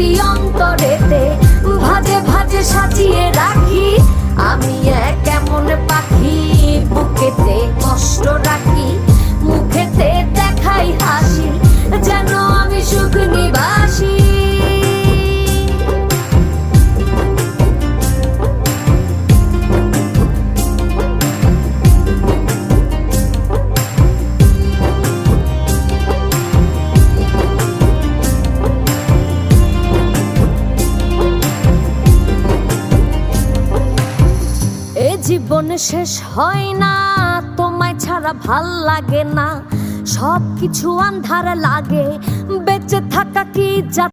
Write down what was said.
স্মৃতি অন্তরেতে ভাজে ভাজে সাজিয়ে রাখি। আমি এক এমন পাখি, বুকেতে কষ্ট রাখি, মুখেতে দেখাই হাসি, যেন আমি সুখ নিবাসী। জীবন শেষ হয় না, তোমায় ছাড়া ভাল লাগে না, সবকিছু আন্ধার লাগে, বেঁচে থাকা কি